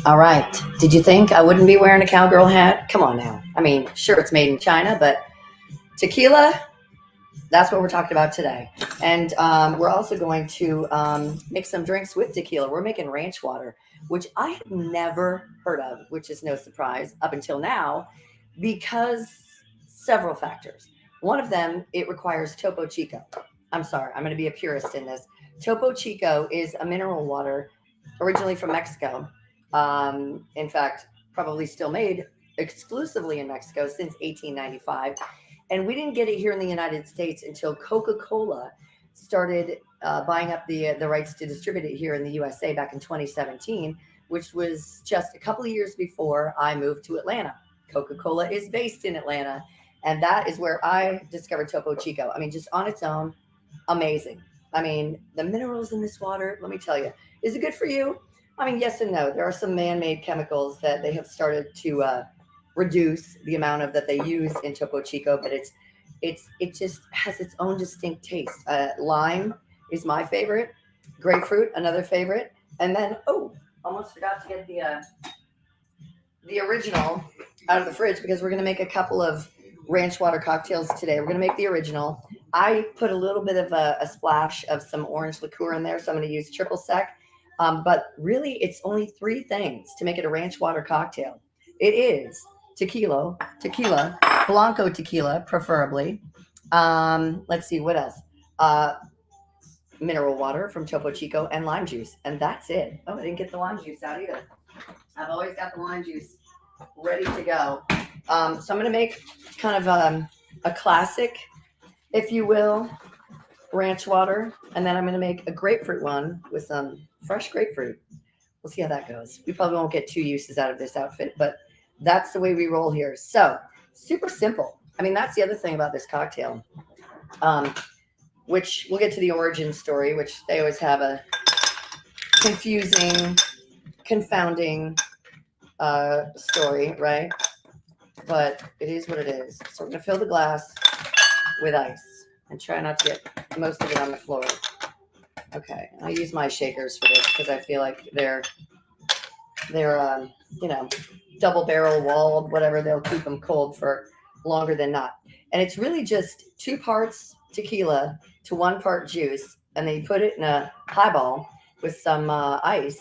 All right. Did you think I wouldn't be wearing a cowgirl hat? Come on now. I mean, sure, it's made in China, but tequila, that's what we're talking about today. And we're also going to make some drinks with tequila. We're making ranch water, which I had never heard of, which is no surprise up until now because several factors. One of them, it requires Topo Chico. I'm sorry, I'm going to be a purist in this. Topo Chico is a mineral water originally from Mexico. In fact, probably still made exclusively in Mexico since 1895. And we didn't get it here in the United States until Coca-Cola started buying up the rights to distribute it here in the USA back in 2017, which was just a couple of years before I moved to Atlanta. Coca-Cola is based in Atlanta, and that is where I discovered Topo Chico. I mean, just on its own, amazing. I mean, the minerals in this water, let me tell you, is it good for you? I mean, yes and no. There are some man-made chemicals that they have started to reduce the amount of that they use in Topo Chico, but it just has its own distinct taste. Lime is my favorite, grapefruit another favorite, and then almost forgot to get the original out of the fridge because we're going to make a couple of ranch water cocktails today. We're going to make the original. I put a little bit of a splash of some orange liqueur in there, so I'm going to use triple sec. But really, it's only three things to make it a ranch water cocktail. It is tequila, blanco tequila, preferably. Let's see what else. Uh, Mineral water from Topo Chico and lime juice, and that's it. Oh, I didn't get the lime juice out either. I've always got the lime juice ready to go. So I'm going to make kind of a classic, if you will, ranch water, and then I'm going to make a grapefruit one with some fresh grapefruit. We'll see how that goes. We probably won't get two uses out of this outfit, but that's the way we roll here. So super simple. I mean, that's the other thing about this cocktail, which we'll get to the origin story, which they always have a confusing, confounding story, right? But it is what it is. So we're going to fill the glass with ice and try not to get most of it on the floor. Okay, I use my shakers for this because I feel like they're double barrel walled, whatever. They'll keep them cold for longer than not. And it's really just 2 parts tequila to 1 part juice, and then you put it in a highball with some ice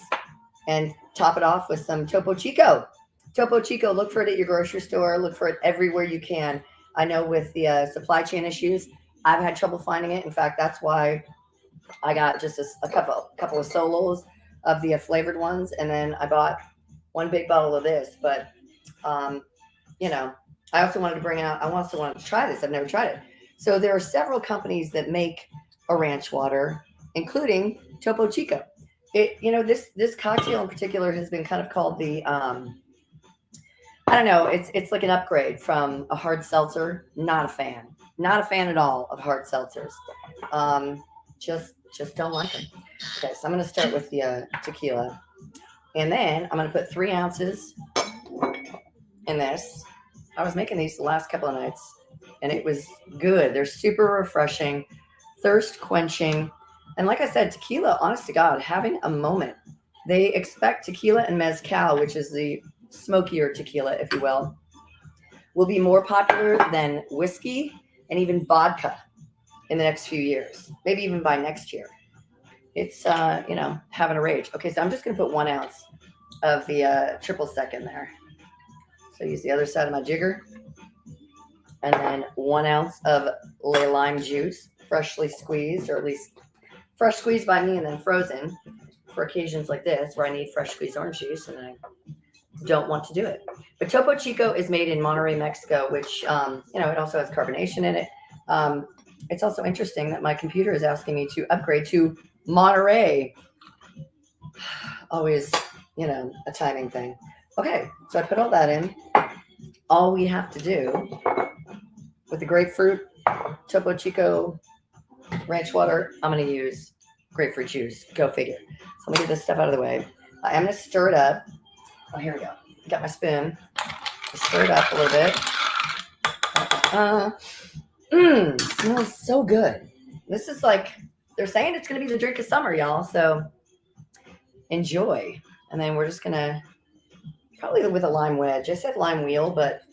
and top it off with some Topo Chico. Topo Chico, look for it at your grocery store. Look for it everywhere you can. I know with the supply chain issues, I've had trouble finding it. In fact, that's why I got just a couple of solos of the flavored ones, and then I bought one big bottle of this. But um, you know, I also wanted to bring out. I also wanted to try this. I've never tried it. So there are several companies that make a ranch water, including Topo Chico. This cocktail in particular has been kind of called the I don't know. It's like an upgrade from a hard seltzer. Not a fan. Not a fan at all of hard seltzers. Um, just don't like them. Okay, so I'm gonna start with the tequila, and then I'm gonna put 3 ounces in this. I was making these the last couple of nights, and it was good. They're super refreshing, thirst quenching, and like I said, tequila. Honest to God, having a moment. They expect tequila and mezcal, which is the smokier tequila, if you will be more popular than whiskey and even vodka in the next few years, maybe even by next year. It's having a rage. Okay, so I'm just gonna put 1 ounce of the triple sec in there. So use the other side of my jigger, and then 1 ounce of lime juice, freshly squeezed, or at least fresh squeezed by me and then frozen for occasions like this where I need fresh squeezed orange juice and I don't want to do it. But Topo Chico is made in Monterey, Mexico, which it also has carbonation in it. It's also interesting that my computer is asking me to upgrade to Monterey. Always, a timing thing. Okay, so I put all that in. All we have to do with the grapefruit Topo Chico ranch water, I'm going to use grapefruit juice. Go figure. So let me get this stuff out of the way. I'm going to stir it up. Oh, here we go. Got my spoon. Stir it up a little bit. Smells so good. This is like, they're saying it's going to be the drink of summer, y'all. So enjoy. And then we're just going to probably with a lime wedge. I said lime wheel, but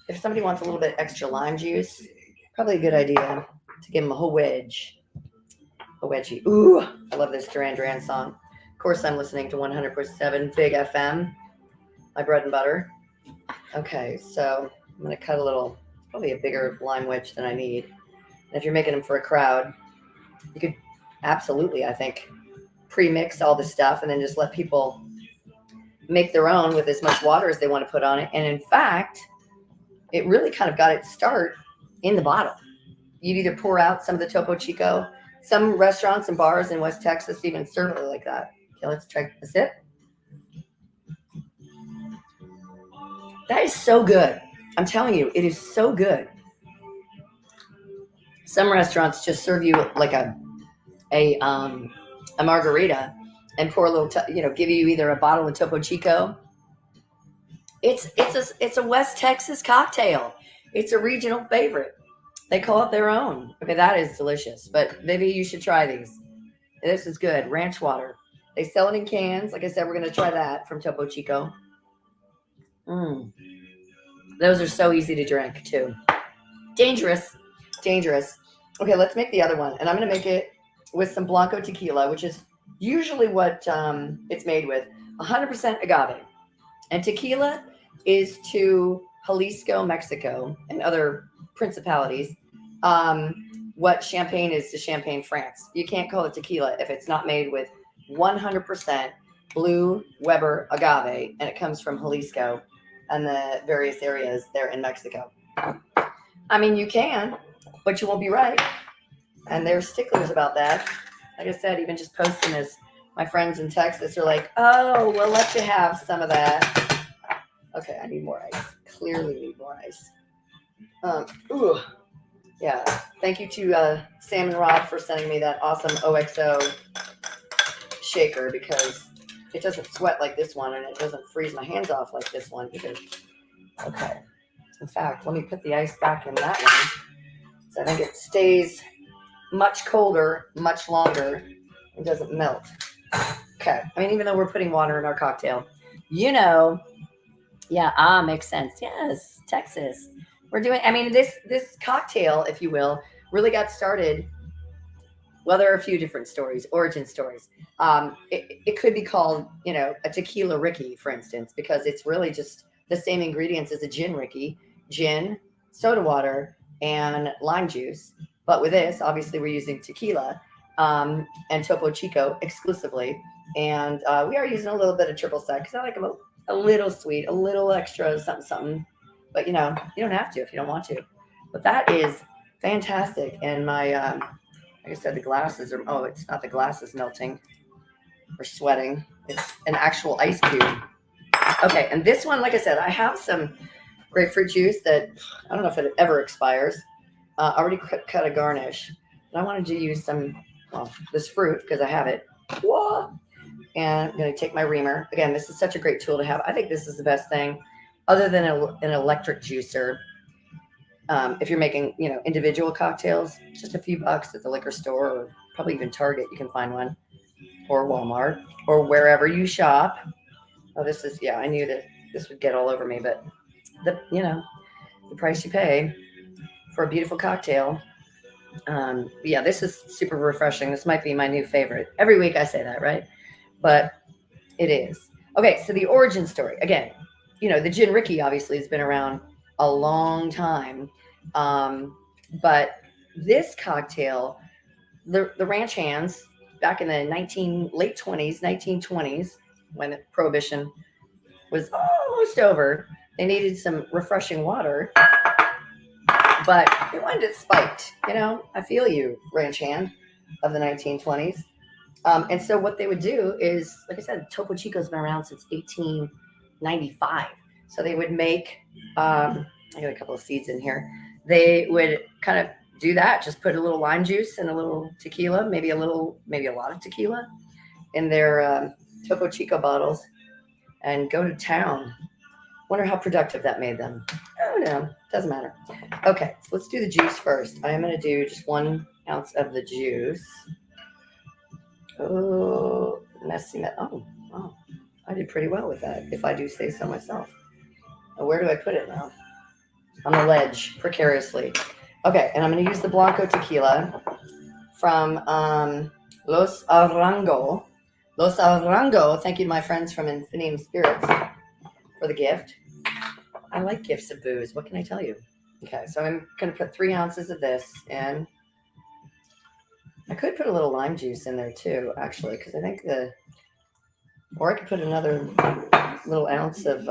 if somebody wants a little bit extra lime juice, probably a good idea to give them a whole wedge. A wedgie. Ooh, I love this Duran Duran song. Of course, I'm listening to 100.7 Big FM, my bread and butter. Okay, so I'm going to cut a little, probably a bigger lime wedge than I need. And if you're making them for a crowd, you could absolutely, I think, pre-mix all the stuff and then just let people make their own with as much water as they want to put on it. And in fact, it really kind of got its start in the bottle. You'd either pour out some of the Topo Chico. Some restaurants and bars in West Texas even serve it like that. Okay, let's try a sip. That is so good. I'm telling you, it is so good. Some restaurants just serve you like a margarita and pour a little, give you either a bottle of Topo Chico. It's a West Texas cocktail. It's a regional favorite. They call it their own. Okay, that is delicious. But maybe you should try these. This is good. Ranch water. They sell it in cans. Like I said, we're going to try that from Topo Chico. Those are so easy to drink, too. Dangerous. Okay, let's make the other one. And I'm going to make it with some Blanco tequila, which is usually what it's made with. 100% agave. And tequila is to Jalisco, Mexico, and other principalities what champagne is to Champagne, France. You can't call it tequila if it's not made with 100% blue Weber agave, and it comes from Jalisco and the various areas there in Mexico. I mean, you can, but you won't be right. And they're sticklers about that. Like I said, even just posting this, my friends in Texas are like, oh, we'll let you have some of that. Okay, I need more ice. Clearly need more ice. Ooh. Yeah. Thank you to Sam and Rob for sending me that awesome OXO shaker because it doesn't sweat like this one and it doesn't freeze my hands off like this one either. Okay. In fact, let me put the ice back in that one. So I think it stays much colder, much longer. It doesn't melt. Okay. I mean, even though we're putting water in our cocktail, makes sense. Yes, Texas. We're doing, I mean, this cocktail, if you will, really got started. Well, there are a few different stories, origin stories. It could be called, a tequila Ricky, for instance, because it's really just the same ingredients as a gin Ricky, gin, soda water, and lime juice. But with this, obviously, we're using tequila and Topo Chico exclusively. And we are using a little bit of triple sec because I like them a little sweet, a little extra something. But, you don't have to if you don't want to. But that is fantastic. And my, like I said, the glasses are, it's not the glasses melting or sweating. It's an actual ice cube. Okay, and this one, like I said, I have some grapefruit juice that, I don't know if it ever expires. Already cut a garnish. But I wanted to use this fruit because I have it. Whoa! And I'm going to take my reamer. Again, this is such a great tool to have. I think this is the best thing other than an electric juicer. If you're making, individual cocktails, just a few bucks at the liquor store or probably even Target, you can find one, or Walmart or wherever you shop. Oh, this is, I knew that this would get all over me, but the price you pay for a beautiful cocktail. This is super refreshing. This might be my new favorite. Every week I say that, right? But it is. Okay, so the origin story. Again, the gin Ricky obviously has been around a long time. But this cocktail, the ranch hands back in the late 1920s, when Prohibition was almost over, they needed some refreshing water. But they wanted it spiked, I feel you, ranch hand of the 1920s. And so what they would do is, like I said, Topo Chico's been around since 1895. So they would make, I got a couple of seeds in here. They would kind of do that, just put a little lime juice and a little tequila, maybe a lot of tequila in their Topo Chico bottles and go to town. Wonder how productive that made them. I don't know. Doesn't matter. Okay, so let's do the juice first. I am going to do just 1 ounce of the juice. Oh, messy. I I did pretty well with that, if I do say so myself. Now, where do I put it now? On the ledge, precariously. Okay, and I'm going to use the Blanco tequila from Los Arango. Los Arango, thank you to my friends from Infinium Spirits for the gift. I like gifts of booze. What can I tell you? Okay, so I'm going to put 3 ounces of this in. I could put a little lime juice in there too, actually, because I think or I could put another little ounce of,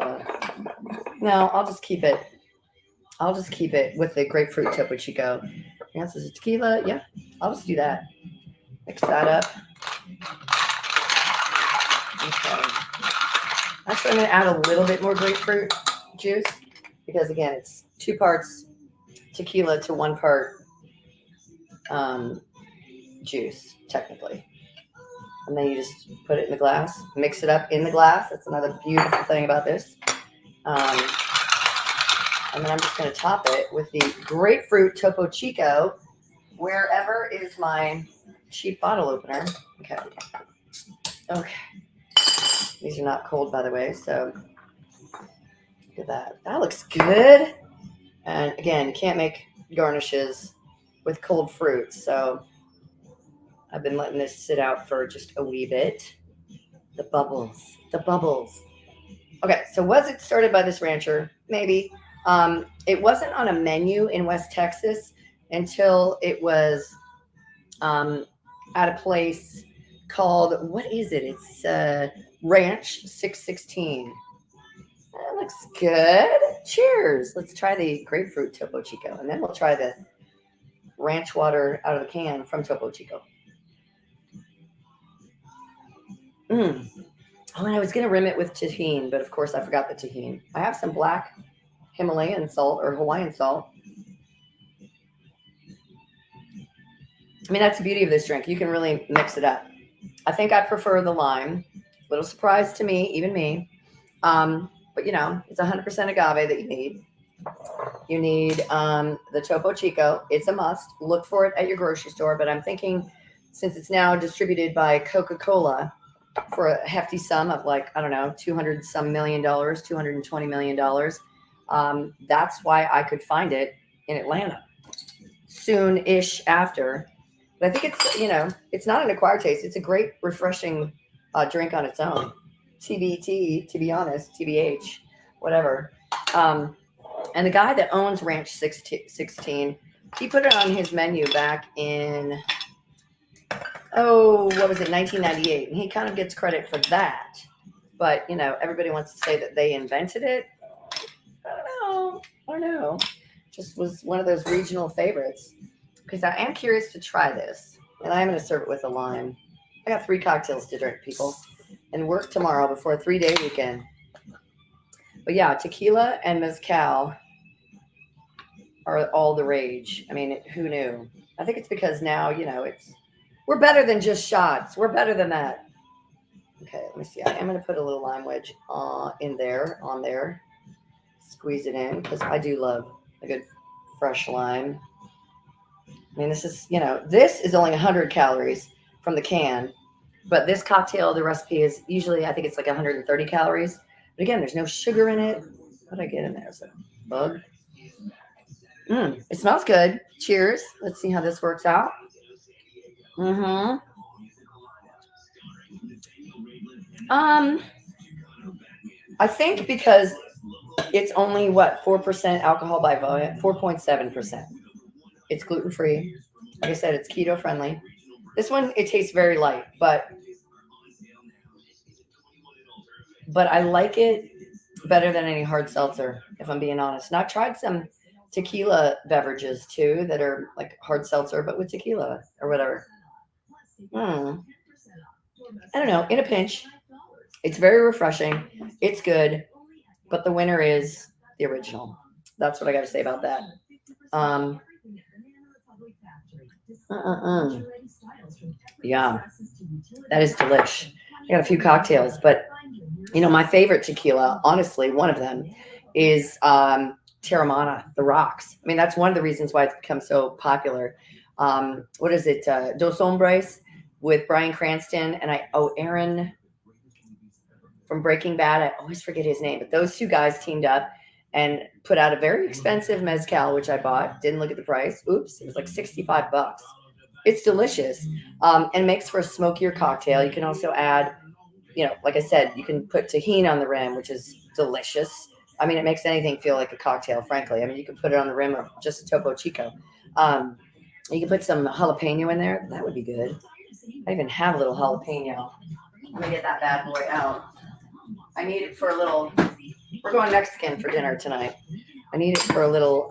no, I'll just keep it. I'll just keep it with the grapefruit Topo Chico. 3 ounces of tequila. Yeah, I'll just do that. Mix that up. Okay. Actually, I'm going to add a little bit more grapefruit juice because, again, it's 2 parts tequila to 1 part juice, technically. And then you just put it in the glass, mix it up in the glass. That's another beautiful thing about this. And then I'm just going to top it with the grapefruit Topo Chico. Wherever is my cheap bottle opener? Okay. Okay. These are not cold, by the way, so look at that. That looks good. And again, you can't make garnishes with cold fruit, so I've been letting this sit out for just a wee bit. The bubbles. The bubbles. Okay, so was it started by this rancher? Maybe. It wasn't on a menu in West Texas until it was at a place called, what is it? It's Ranch 616. That looks good. Cheers. Let's try the grapefruit Topo Chico, and then we'll try the ranch water out of the can from Topo Chico. Oh, and I was going to rim it with tahini, but of course I forgot the tahini. I have some black Himalayan salt or Hawaiian salt. I mean, that's the beauty of this drink. You can really mix it up. I think I prefer the lime. Little surprise to me, even me. But, you know, it's 100% agave that you need. You need the Topo Chico. It's a must. Look for it at your grocery store. But I'm thinking since it's now distributed by Coca-Cola for a hefty sum of like, I don't know, $200 some million, $220 million. That's why I could find it in Atlanta soon-ish after. But I think it's, you know, it's not an acquired taste. It's a great, refreshing drink on its own. TBT, to be honest, TBH, whatever. And the guy that owns Ranch 16, he put it on his menu back in, what was it, 1998. And he kind of gets credit for that. But, you know, everybody wants to say that they invented it. I don't know. Just was one of those regional favorites. Because I am curious to try this. And I am going to serve it with a lime. I got 3 cocktails to drink, people. And work tomorrow before a 3-day weekend. But yeah, tequila and mezcal are all the rage. I mean, who knew? I think it's because now, you know, we're better than just shots. We're better than that. Okay, let me see. I am going to put a little lime wedge on there. Squeeze it in because I do love a good fresh lime. I mean, this is, you know, this is only 100 calories from the can. But this cocktail, the recipe is usually, I think it's like 130 calories. But again, there's no sugar in it. What did I get in there? Is it a bug? It smells good. Cheers. Let's see how this works out. I think because it's only, 4% alcohol by volume, 4.7%. It's gluten-free. Like I said, it's keto-friendly. This one, it tastes very light, but I like it better than any hard seltzer, if I'm being honest. And I've tried some tequila beverages too that are like hard seltzer, but with tequila or whatever. I don't know. In a pinch, it's very refreshing. It's good, but the winner is the original. That's what I got to say about that. Yeah, that is delish. I got a few cocktails, but you know, my favorite tequila, honestly, one of them is Terramana, the rocks. I mean, that's one of the reasons why it's become so popular. What is it? Dos Hombres with Bryan Cranston and Aaron from Breaking Bad. I always forget his name, but those two guys teamed up and put out a very expensive mezcal, which I bought. Didn't look at the price. Oops, it was like $65. It's delicious, and makes for a smokier cocktail. You can also add, like I said, you can put tahini on the rim, which is delicious. I mean, it makes anything feel like a cocktail, frankly. I mean, you can put it on the rim of just a Topo Chico. You can put some jalapeno in there. That would be good. I even have a little jalapeno. Let me get that bad boy out. I need it for a little. We're going Mexican for dinner tonight. I need it for a little,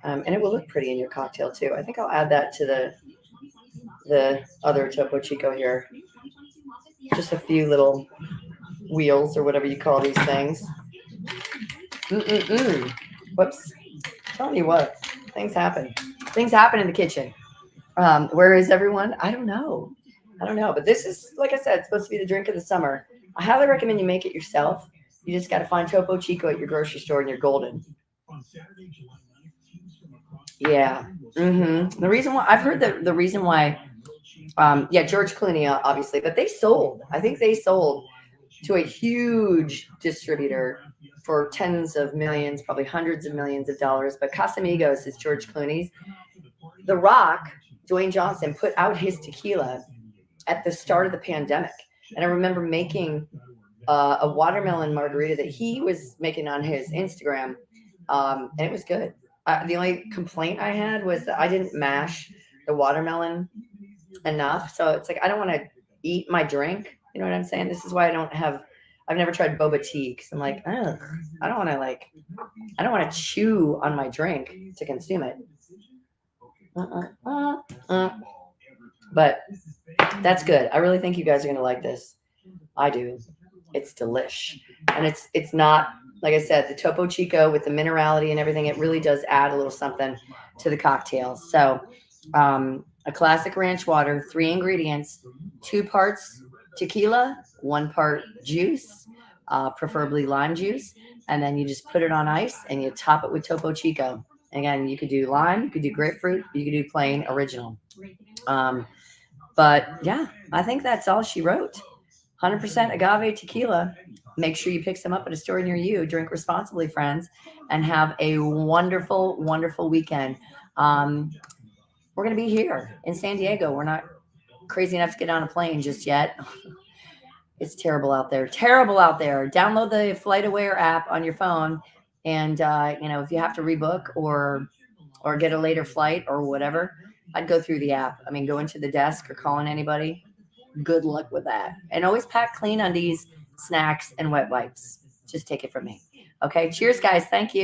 and it will look pretty in your cocktail too. I think I'll add that to the other Topo Chico here. Just a few little wheels or whatever you call these things. Whoops. Telling you what, things happen. Things happen in the kitchen. Where is everyone? I don't know. But this is, like I said, it's supposed to be the drink of the summer. I highly recommend you make it yourself. You just got to find Topo Chico at your grocery store and you're golden. Yeah. The reason why I've heard the reason why, George Clooney, obviously, but I think they sold to a huge distributor for tens of millions, probably hundreds of millions of dollars. But Casamigos is George Clooney's. The Rock, Dwayne Johnson, put out his tequila at the start of the pandemic. And I remember making a watermelon margarita that he was making on his Instagram. And it was good. The only complaint I had was that I didn't mash the watermelon enough. So it's like, I don't want to eat my drink. You know what I'm saying? This is why I've never tried boba tea, because I'm like, ugh, I don't want to chew on my drink to consume it. But that's good. I really think you guys are going to like this. I do. It's delish. And it's not, like I said, the Topo Chico with the minerality and everything, it really does add a little something to the cocktail. So a classic ranch water, 3 ingredients, 2 parts tequila, 1 part juice, preferably lime juice. And then you just put it on ice and you top it with Topo Chico. Again, you could do lime, you could do grapefruit, you could do plain original. But yeah, I think that's all she wrote. 100% agave tequila. Make sure you pick some up at a store near you. Drink responsibly, friends, and have a wonderful, wonderful weekend. We're going to be here in San Diego. We're not crazy enough to get on a plane just yet. It's terrible out there. Terrible out there. Download the FlightAware app on your phone. And, if you have to rebook or get a later flight or whatever, I'd go through the app. I mean, go into the desk or calling anybody. Good luck with that. And always pack clean undies, snacks, and wet wipes. Just take it from me. Okay. Cheers, guys. Thank you.